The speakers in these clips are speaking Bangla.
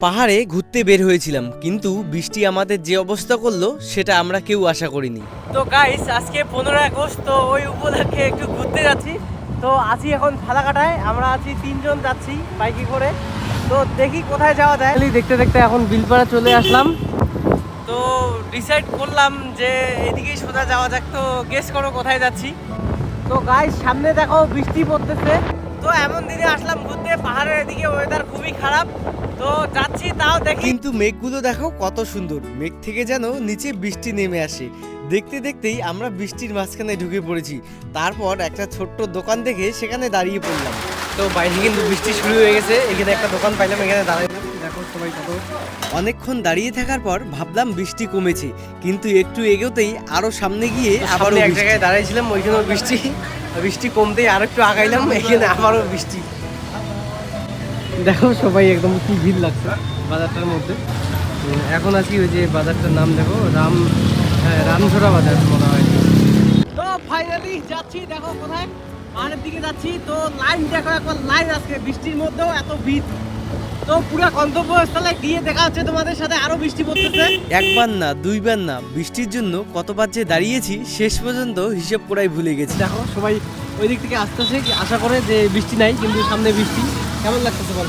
পাহাড়ে ঘুরতে বের হয়েছিলাম, কিন্তু বৃষ্টি আমাদের যে অবস্থা করলো সেটা আমরা কেউ আশা করিনি। তো গাইস, আজকে 15 আগস্ট, তো ওই উপলক্ষে একটু ঘুরতে যাচ্ছি। তো আছি এখন ফালাকাটায়, আমরা আছি 3 জন যাচ্ছি বাইকে করে। তো দেখি কোথায় যাওয়া যায়। দেখতে দেখতে এখন বিলপাড়া চলে আসলাম। তো ডিসাইড করলাম যে এদিকেই সোজা যাওয়া যাক। তো গেস করো কোথায় যাচ্ছি। তো গাইস, সামনে দেখো বৃষ্টি পড়তেছে। তো এমন দিনে আসলাম ঘুরতে, পাহাড়ের এদিকে ওয়েদার খুবই খারাপ। তো যাচ্ছি, তাও দেখি। কিন্তু মেঘগুলো দেখো কত সুন্দর, মেঘ থেকে যেন নিচে বৃষ্টি নেমে আসে। দেখতে দেখতেই আমরা বৃষ্টির মাঝখানে ঢুকে পড়েছি। তারপর একটা ছোট্ট দোকান দেখে সেখানে দাঁড়িয়ে পড়লাম। তো বাইরে কিন্তু বৃষ্টি শুরু হয়ে গেছে, এখানে একটা দোকান পাইলাম, এখানে দাঁড়াইলাম। দেখো সবাই কত। অনেকক্ষণ দাঁড়িয়ে থাকার পর ভাবলাম বৃষ্টি কমেছে, কিন্তু একটু এগোতেই আরো সামনে গিয়ে আবারও এক জায়গায় দাঁড়াইছিলাম, ওইখানেও বৃষ্টি কমতেই আর একটু আগাইলাম, এখানে আবারও বৃষ্টি। দেখো সবাই একদম কি ভিড় লাগছে বাজারটার মধ্যে। এখন আছি ওই যে বাজারটার নাম দেখো, রামঝোড়া বাজার মনে হয়। তো ফাইনালি যাচ্ছি, দেখো কোথায়, পাহাড়ের দিকে যাচ্ছি। তো লাইন দেখো, একবার লাইন আজকে বৃষ্টির মধ্যেও এত ভিড়। তো পুরো গন্তব্যস্থলে গিয়ে দেখা হচ্ছে তোমাদের সাথে। আরো বৃষ্টি পড়তেছে, একবার না দুইবার না, বৃষ্টির জন্য কতবার যে দাঁড়িয়েছি শেষ পর্যন্ত হিসেব করাই ভুলে গেছি। দেখো সবাই ওই দিক থেকে আসতেছে, আশা করে যে বৃষ্টি নাই, কিন্তু সামনে বৃষ্টি। কেমন লাগতেছে বল?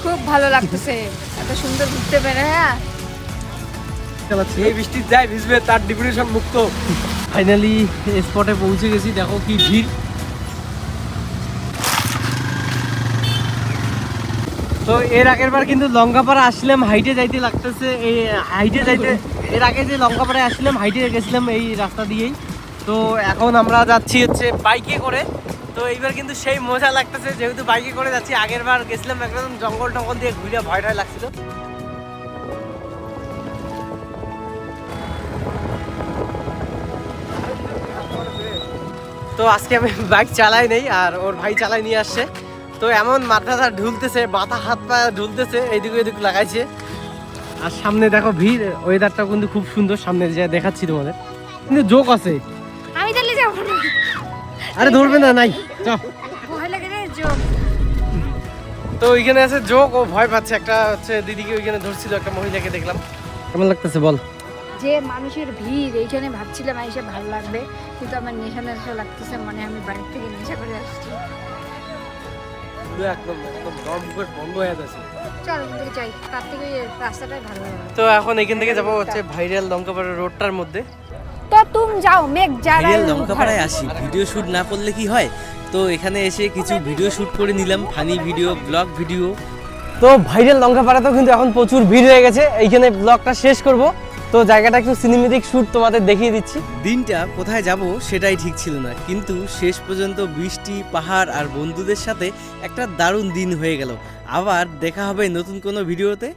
খুব ভালো লাগতেছে, এত সুন্দর ঘুরতে পেরে। হ্যাঁ, এই বৃষ্টি যায় ভিজবে, তার ডিপ্রেশন মুক্ত। ফাইনালি স্পটে পৌঁছে গেছি, দেখো কি ভিড়। তো এর আগের বার কিন্তু লঙ্কাপাড়া আসলাম, হাইটে যাইতে লাগতেছে, এই হাইটে যাইতে, এর আগে যে লঙ্কাপাড়ায় আসলাম হাইটে গেছিলাম এই রাস্তা দিয়েই। তো এখন আমরা যাচ্ছি হচ্ছে বাইকে করে। তো এইবার কিন্তু সেই মজা লাগতেছে, যেহেতু বাইকে করে যাচ্ছি। আগের বার গেছিলাম একদম জঙ্গল টঙ্গল দিয়ে ঘুরে, ভয় ভয় লাগছিল। তো আজকে আমি বাইক চালাই নেই, আর ওর ভাই চালাই নিয়ে আসছে। তো এমন মাথাটা ঢুলতেছে, মাথা হাত পা ঢুলতেছে, এইদিকে এদিকে লাগাইছে। আর সামনে দেখো ভিড়, ওয়েদারটা কিন্তু খুব সুন্দর। সামনে যে দেখাচ্ছি তোমাদের, কিন্তু জোক আছে। আমি তাহলে যাবো না। আরে ধরবে না, নাই চল। ভয় লাগে রে জোক। তো ওইখানে আছে জোক, ও ভয় পাচ্ছে। একটা হচ্ছে দিদিকে ওইখানে ধরছিল, একটা মহিলাকে দেখলাম। কেমন লাগতেছে বল? যে মানুষের ভিড় এইখানে ভাবছিলাম এসে ভালো লাগবে, কিন্তু আমার নেশা নেশা লাগতেছে, মানে আমি বাড়ি থেকে নেশা করে আসছি। একদম একদম দম মুখ বন্ধ হয়ে যাচ্ছে। চল এখান থেকে যাই, তার থেকে রাস্তাটাই ভালো লাগে। তো এখন এখান থেকে যাবো হচ্ছে ভাইরাল লঙ্কাপাড়া রোডটার মধ্যে। তো তুমি যাও, মেঘ যারা ভাইরাল লঙ্কাপাড়ায় আসি, ভিডিও শুট না করলে কি হয়। তো এখানে এসে কিছু ভিডিও শুট করে নিলাম, ফানি ভিডিও, ব্লগ ভিডিও। তো ভাইরাল লঙ্কাপাড়াতেও কিন্তু এখন প্রচুর ভিড় হয়ে গেছে। এইখানে ব্লগটা শেষ করব। তো জায়গাটা একটু সিনেমেটিক শুট তোমাদের দেখিয়ে দিচ্ছি। দিনটা কোথায় যাব সেটাই ঠিক ছিল না, কিন্তু শেষ পর্যন্ত বৃষ্টি, পাহাড় আর বন্ধুদের সাথে একটা দারুণ দিন হয়ে গেল। আবার দেখা হবে নতুন কোনো ভিডিওতে।